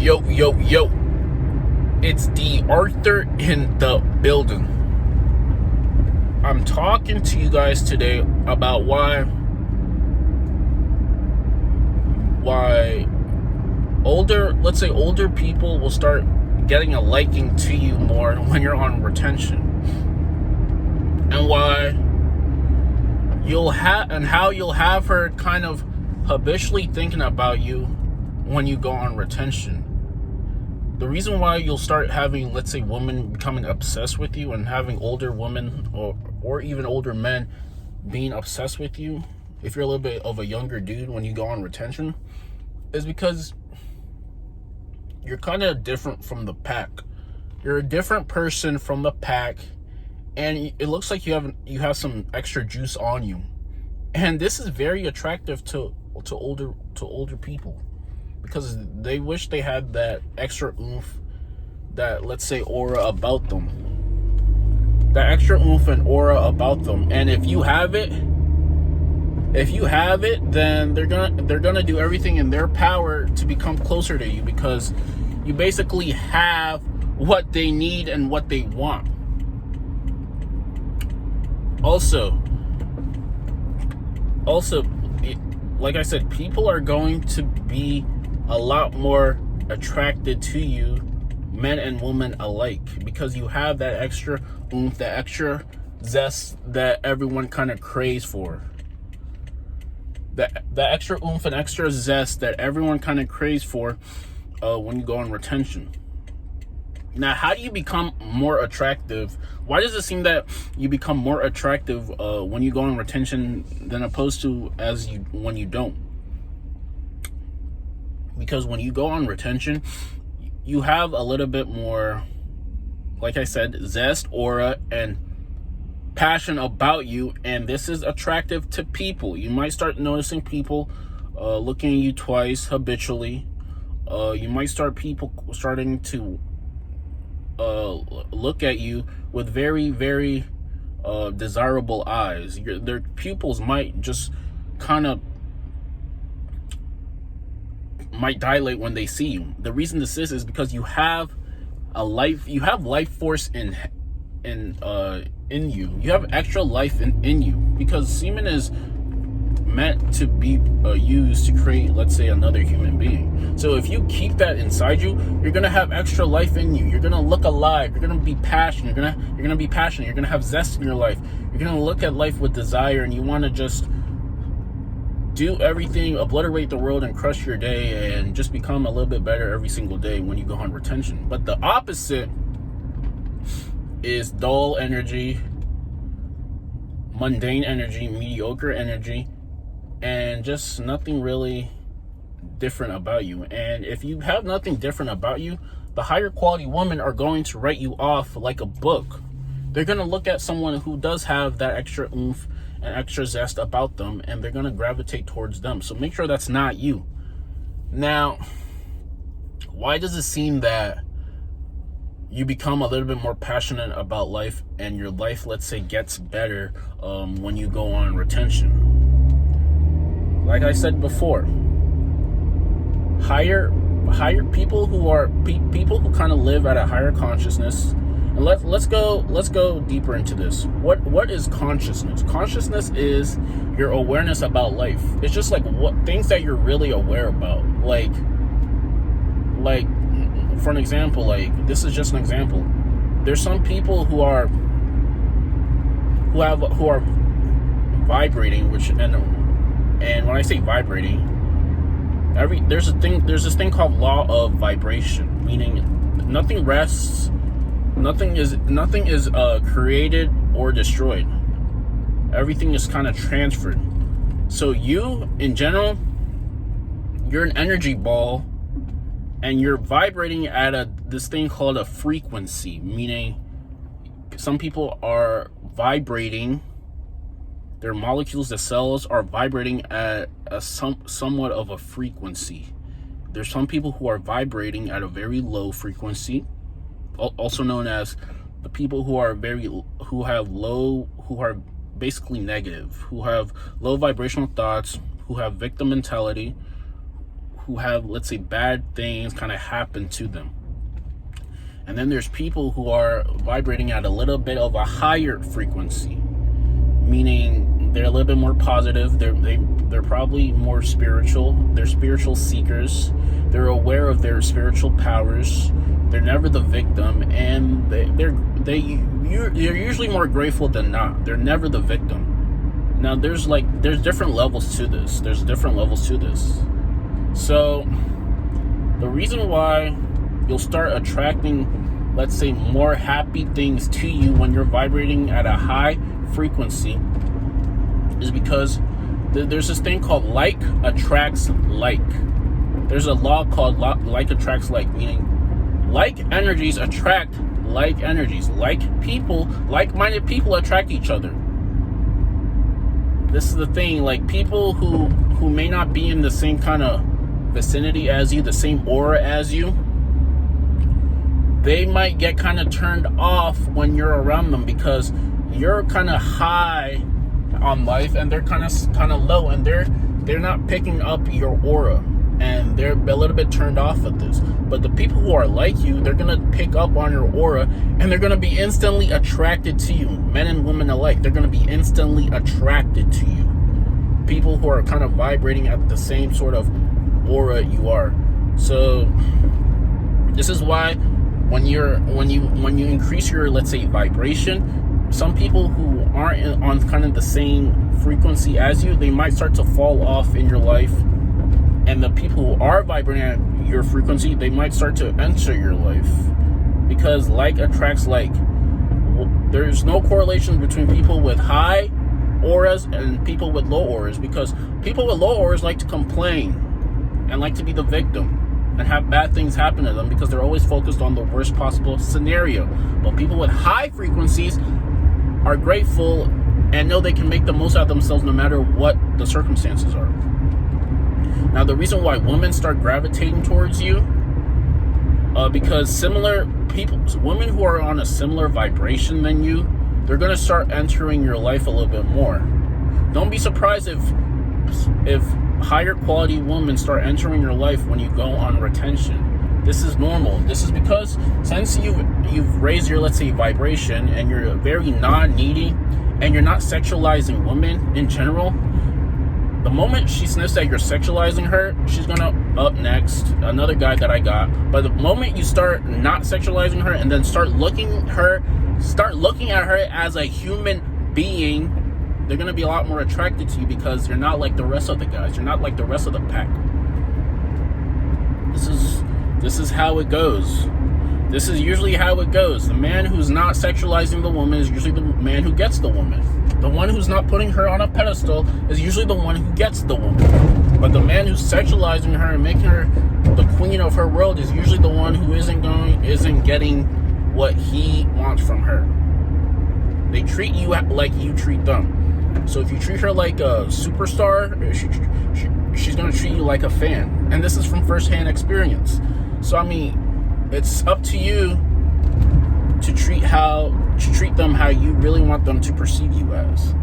Yo, yo, yo. It's D.Arthur in the building. I'm talking to you guys today about why older people will start getting a liking to you more when you're on retention. And how you'll have her kind of habitually thinking about you when you go on retention. The reason why you'll start having, let's say, women becoming obsessed with you and having older women or even older men being obsessed with you, if you're a little bit of a younger dude when you go on retention, is because you're kind of different from the pack. You're a different person from the pack, and it looks like you have some extra juice on you. And this is very attractive to older people, because they wish they had that extra oomph, that, let's say, aura about them. That extra oomph and aura about them. And if you have it, then they're gonna do everything in their power to become closer to you, because you basically have what they need and what they want. Also, like I said, people are going to be a lot more attracted to you, men and women alike, because you have that extra oomph, that extra zest that everyone kind of craves for. That extra oomph and extra zest that everyone kind of craves for when you go on retention. Now, how do you become more attractive? Why does it seem that you become more attractive when you go on retention than opposed to when you don't? Because when you go on retention, you have a little bit more, like I said, zest, aura, and passion about you, and this is attractive to people. You might start noticing people looking at you twice habitually. You might start people starting to look at you with very, very desirable eyes. Their pupils might just kind of dilate when they see you. The reason this is because you have life force in you. You have extra life in you, because semen is meant to be used to create, let's say, another human being. So if you keep that inside you, you're gonna have extra life in you. You're gonna look alive. You're gonna be passionate. You're gonna be passionate. You're gonna have zest in your life. You're gonna look at life with desire, and you want to just do everything, obliterate the world, and crush your day, and just become a little bit better every single day when you go on retention. But the opposite is dull energy, mundane energy, mediocre energy, and just nothing really different about you. And if you have nothing different about you, the higher quality women are going to write you off like a book. They're going to look at someone who does have that extra oomph and extra zest about them, and they're going to gravitate towards them. So make sure that's not you. Now, why does it seem that you become a little bit more passionate about life, and your life, let's say, gets better when you go on retention? Like I said before, higher people who kind of live at a higher consciousness. And let's go deeper into this. What is consciousness? Consciousness is your awareness about life. It's just like what things that you're really aware about. Like for an example, like this is just an example. There's some people who are vibrating, and when I say vibrating, there's this thing called law of vibration, meaning nothing rests. Nothing is created or destroyed. Everything is kind of transferred. So you, in general, you're an energy ball, and you're vibrating at this thing called a frequency, meaning some people are vibrating, their molecules, the cells, are vibrating at somewhat of a frequency. There's some people who are vibrating at a very low frequency, also known as the people who are basically negative, who have low vibrational thoughts, who have victim mentality, who have, let's say, bad things kind of happen to them. And then there's people who are vibrating at a little bit of a higher frequency, meaning they're a little bit more positive. They're probably more spiritual. They're spiritual seekers. They're aware of their spiritual powers. They're never the victim, and they're usually more grateful than not. They're never the victim. Now there's different levels to this. So the reason why you'll start attracting, let's say, more happy things to you when you're vibrating at a high frequency is because there's this thing called like attracts like. There's a law called like attracts like, meaning like energies attract like energies. Like-minded people attract each other. This is the thing, like people who may not be in the same kind of vicinity as you, the same aura as you, they might get kind of turned off when you're around them because you're kind of high on life and they're kind of low, and they're not picking up your aura, and they're a little bit turned off of this. But the people who are like you, they're gonna pick up on your aura, and they're gonna be instantly attracted to you. Men and women alike, they're gonna be instantly attracted to you. People who are kind of vibrating at the same sort of aura you are. So this is why when you increase your, let's say, vibration, some people who aren't on kind of the same frequency as you, they might start to fall off in your life. And the people who are vibrating at your frequency, they might start to enter your life, because like attracts like. There's no correlation between people with high auras and people with low auras, because people with low auras like to complain and like to be the victim and have bad things happen to them because they're always focused on the worst possible scenario. But people with high frequencies are grateful and know they can make the most out of themselves no matter what the circumstances are. Now, the reason why women start gravitating towards you, because similar people, women who are on a similar vibration than you, they're going to start entering your life a little bit more. Don't be surprised if higher quality women start entering your life when you go on retention. This is normal. This is because since you've raised your, let's say, vibration, and you're very non-needy, and you're not sexualizing women in general, the moment she sniffs that you're sexualizing her, she's gonna up next, another guy that I got. But the moment you start not sexualizing her and then start looking at her as a human being, they're gonna be a lot more attracted to you, because you're not like the rest of the guys. You're not like the rest of the pack. This is how it goes. This is usually how it goes. The man who's not sexualizing the woman is usually the man who gets the woman. The one who's not putting her on a pedestal is usually the one who gets the woman. But the man who's sexualizing her and making her the queen of her world is usually the one who isn't getting what he wants from her. They treat you like you treat them. So if you treat her like a superstar, she's going to treat you like a fan. And this is from first-hand experience. So I mean, it's up to you to treat them how you really want them to perceive you as.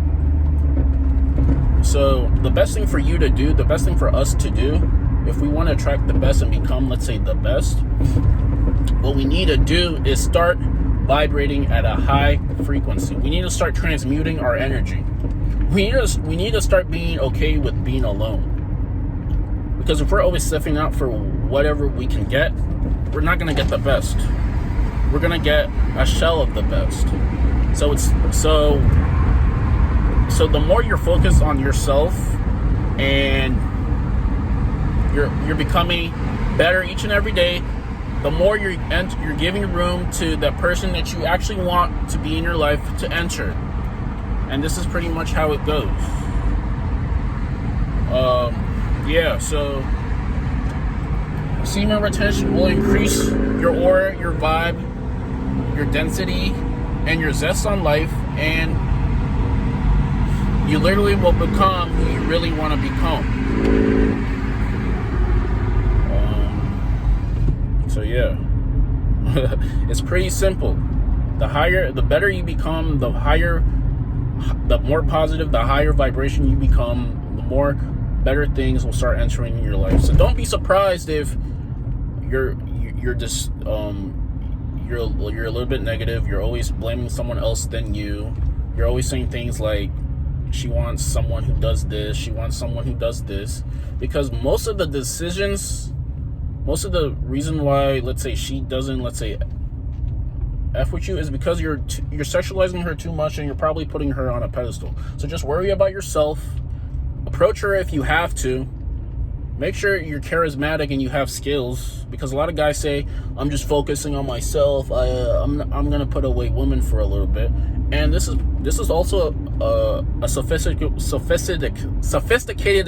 So the best thing for you to do, the best thing for us to do, if we want to attract the best and become, let's say, the best, what we need to do is start vibrating at a high frequency. We need to start transmuting our energy. We need to start being okay with being alone. Because if we're always sniffing out for whatever we can get, we're not going to get the best. We're going to get a shell of the best. So the more you're focused on yourself and you're becoming better each and every day, the more you're giving room to the person that you actually want to be in your life to enter. And this is pretty much how it goes. So semen retention will increase your aura, your vibe, your density, and your zest on life, and you literally will become who you really want to become. It's pretty simple. The better you become, the more positive, the higher vibration you become, the more better things will start entering your life. So don't be surprised if you're just you're a little bit negative. You're always blaming someone else than you. You're always saying things like, she wants someone who does this, she wants someone who does this, because most of the reason why, let's say, she doesn't, let's say, F with you is because you're sexualizing her too much, and you're probably putting her on a pedestal. So just worry about yourself. Approach her if you have to. Make sure you're charismatic and you have skills, because a lot of guys say, I'm just focusing on myself. I'm gonna put away women for a little bit. And this is also a sophisticated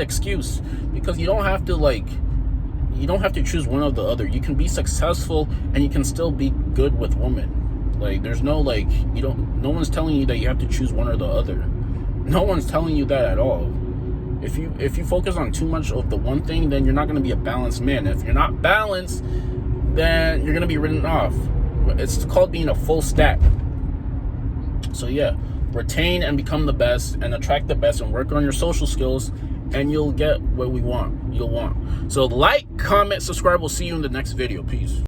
excuse, because you don't have to choose one or the other. You can be successful and you can still be good with women. Like, there's no, like, no one's telling you that you have to choose one or the other. No one's telling you that at all. If you focus on too much of the one thing, then you're not going to be a balanced man. If you're not balanced, then you're going to be written off. It's called being a full stack. So yeah, retain and become the best, and attract the best, and work on your social skills, and you'll get what you'll want. So like, comment, subscribe. We'll see you in the next video. Peace.